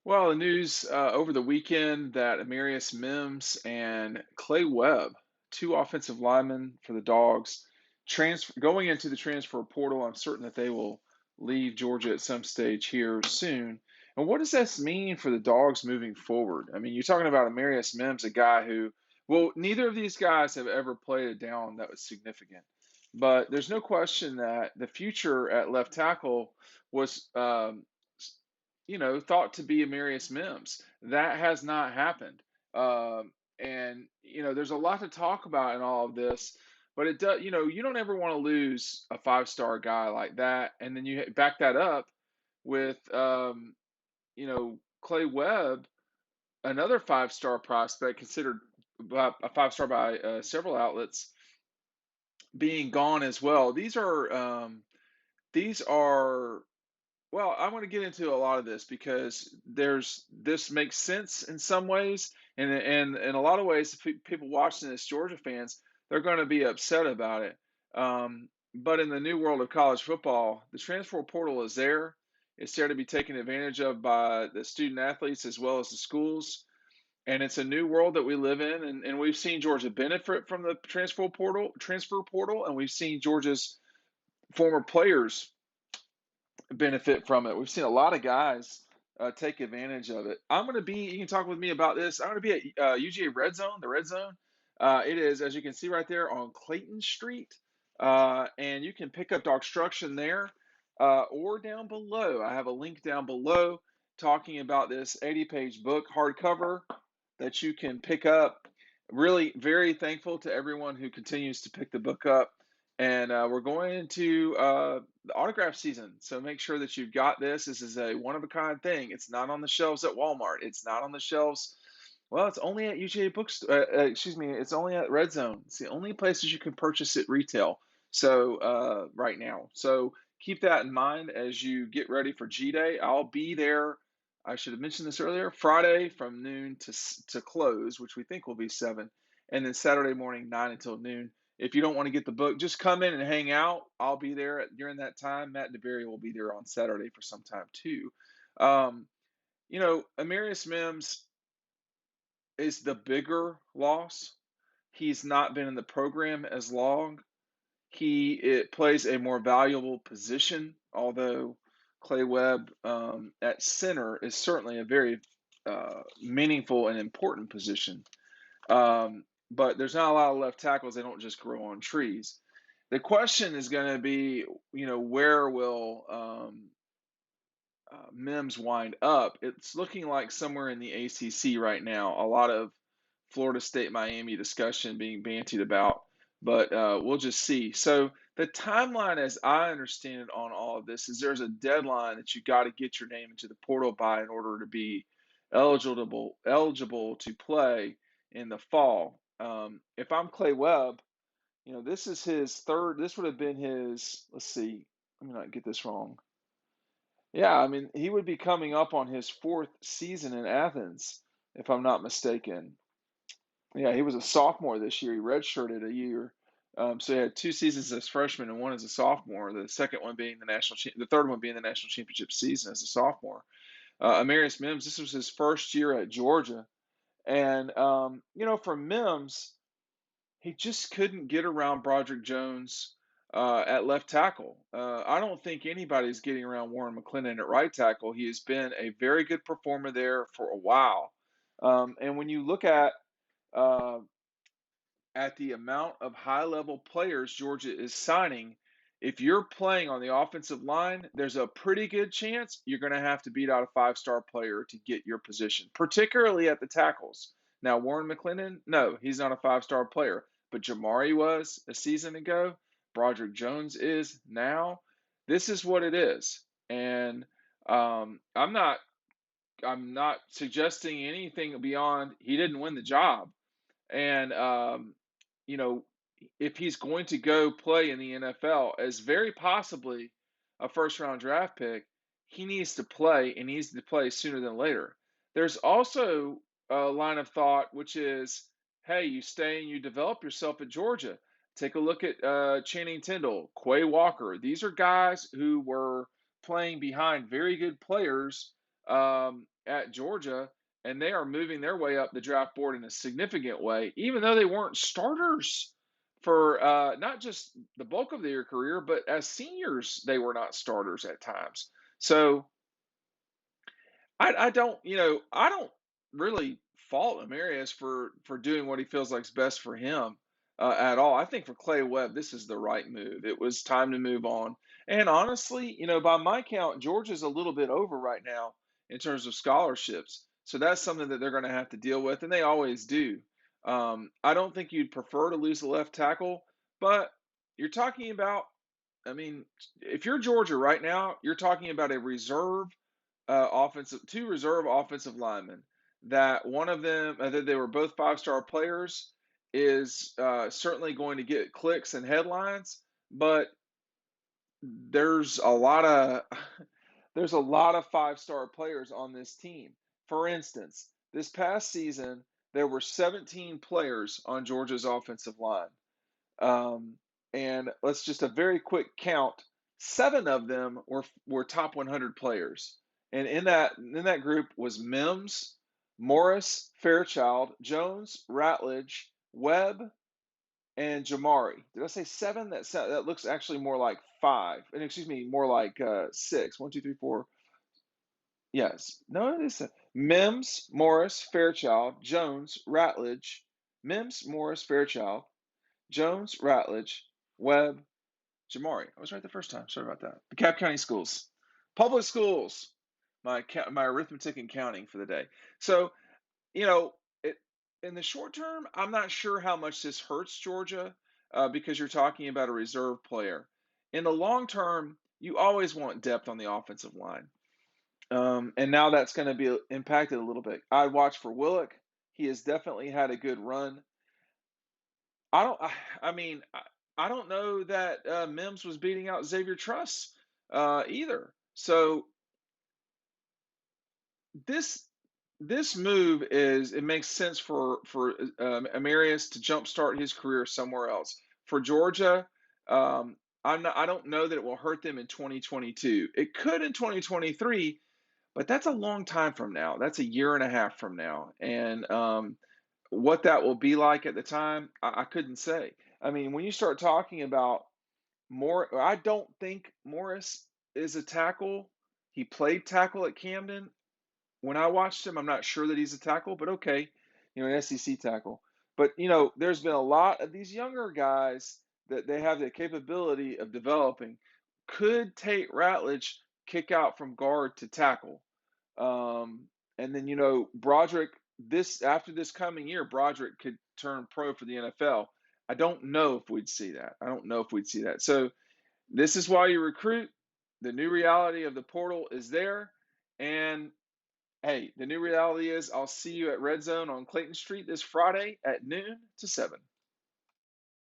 Well, the news over the weekend that Emmarius Mims and Clay Webb, two offensive linemen for the Dogs, transfer going into the transfer portal. I'm certain that they will leave Georgia at some stage here soon. And what does this mean for the Dogs moving forward? I mean, you're talking about Emmarius Mims, a guy who, well, neither of these guys have ever played a down that was significant. But there's no question that the future at left tackle was thought to be Emmarius Mims. That has not happened. And there's a lot to talk about in all of this, but it does. You don't ever want to lose a five-star guy like that, and then you back that up with, Clay Webb, another five-star prospect considered a five-star by several outlets, being gone as well. These are well, I want to get into a lot of this because this makes sense in some ways, and in a lot of ways, people watching this, Georgia fans, they're going to be upset about it. But in the new world of college football, the transfer portal is there. It's there to be taken advantage of by the student athletes as well as the schools. And it's a new world that we live in, and we've seen Georgia benefit from the transfer portal, and we've seen Georgia's former players benefit from it. We've seen a lot of guys take advantage of it. You can talk with me about this. I'm going to be at UGA Red Zone, the Red Zone. It is, as you can see right there, on Clayton Street. And you can pick up DAWGSTRUCTION there or down below. I have a link down below talking about this 80-page book hardcover that you can pick up. Really, very thankful to everyone who continues to pick the book up. And we're going into the autograph season. So make sure that you've got this. This is a one of a kind thing. It's not on the shelves at Walmart. It's not on the shelves. Well, it's only at UGA Books. Excuse me. It's only at Red Zone. It's the only places you can purchase it retail. So right now. So keep that in mind as you get ready for G Day. I'll be there. I should have mentioned this earlier. Friday from noon to close, which we think will be 7, and then Saturday morning 9 until noon. If you don't want to get the book, just come in and hang out. I'll be there during that time. Matt DeBerry will be there on Saturday for some time too. Emmarius Mims is the bigger loss. He's not been in the program as long. It plays a more valuable position, although Clay Webb at center is certainly a very meaningful and important position. But there's not a lot of left tackles. They don't just grow on trees. The question is going to be, where will Mims wind up? It's looking like somewhere in the ACC right now. A lot of Florida State Miami discussion being bantied about, but we'll just see. So the timeline, as I understand it, on all of this is there's a deadline that you got to get your name into the portal by in order to be eligible to play in the fall. If I'm Clay Webb, this is his third. This would have been his. Let's see. Let me not get this wrong. Yeah, I mean, he would be coming up on his fourth season in Athens, if I'm not mistaken. Yeah, he was a sophomore this year. He redshirted a year. So he had 2 seasons as freshman and one as a sophomore. The second one being the third one being the national championship season as a sophomore. Emmarius Mims, this was his first year at Georgia, and for Mims, he just couldn't get around Broderick Jones at left tackle. I don't think anybody's getting around Warren Mclennan at right tackle. He has been a very good performer there for a while. And when you look uh, at the amount of high level players Georgia is signing, if you're playing on the offensive line, there's a pretty good chance you're going to have to beat out a five-star player to get your position, particularly at the tackles. Now, Warren Mclennan, no, he's not a five-star player, but Jamari was a season ago. Broderick Jones is now. This is what it is, and I'm not suggesting anything beyond he didn't win the job, and you know, if he's going to go play in the NFL as very possibly a first round draft pick, he needs to play and needs to play sooner than later. There's also a line of thought which is, hey, you stay and you develop yourself at Georgia. Take a look at Channing Tindall, Quay Walker. These are guys who were playing behind very good players at Georgia, and they are moving their way up the draft board in a significant way, even though they weren't starters for not just the bulk of their career, but as seniors, they were not starters at times. So I don't really fault Emmarius for doing what he feels like is best for him at all. I think for Clay Webb, this is the right move. It was time to move on. And honestly, by my count, Georgia's a little bit over right now in terms of scholarships. So that's something that they're going to have to deal with, and they always do. I don't think you'd prefer to lose the left tackle, but you're talking about, I mean, if you're Georgia right now, you're talking about a reserve two reserve offensive linemen. That one of them, that they were both 5-star players, is certainly going to get clicks and headlines. But there's a lot of there's a lot of 5-star players on this team. For instance, this past season there were 17 players on Georgia's offensive line. Um, and let's just a very quick count. 7 of them were top 100 players, and in that group was Mims, Morris, Fairchild, Jones, Ratledge, Webb, and Jamari. Did I say 7? That looks actually more like 5. And excuse me, more like 6. 1, 2, 3, 4. Yes, no, it is Mims, Morris, Fairchild, Jones, Ratledge, Mims, Morris, Fairchild, Jones, Ratledge, Webb, Jamari. I was right the first time. Sorry about that. The Cap County Schools, public schools. My arithmetic and counting for the day. So it in the short term, I'm not sure how much this hurts Georgia because you're talking about a reserve player. In the long term, you always want depth on the offensive line, and now that's going to be impacted a little bit. I watch for Willock. He has definitely had a good run. I don't. I mean, I don't know that Mims was beating out Xavier Truss either. So this this move it makes sense for Emmarius to jumpstart his career somewhere else. For Georgia, I don't know that it will hurt them in 2022. It could in 2023, but that's a long time from now. That's a year and a half from now, and what that will be like at the time, I couldn't say. I mean, when you start talking about I don't think Morris is a tackle. He played tackle at Camden. When I watched him, I'm not sure that he's a tackle, but okay, an SEC tackle. But there's been a lot of these younger guys that they have the capability of developing. Could Tate Ratledge kick out from guard to tackle? And then Broderick. This after this coming year, Broderick could turn pro for the NFL. I don't know if we'd see that. I don't know if we'd see that. So this is why you recruit. The new reality of the portal is there, and hey, the new reality is I'll see you at Red Zone on Clayton Street this Friday at noon to 7.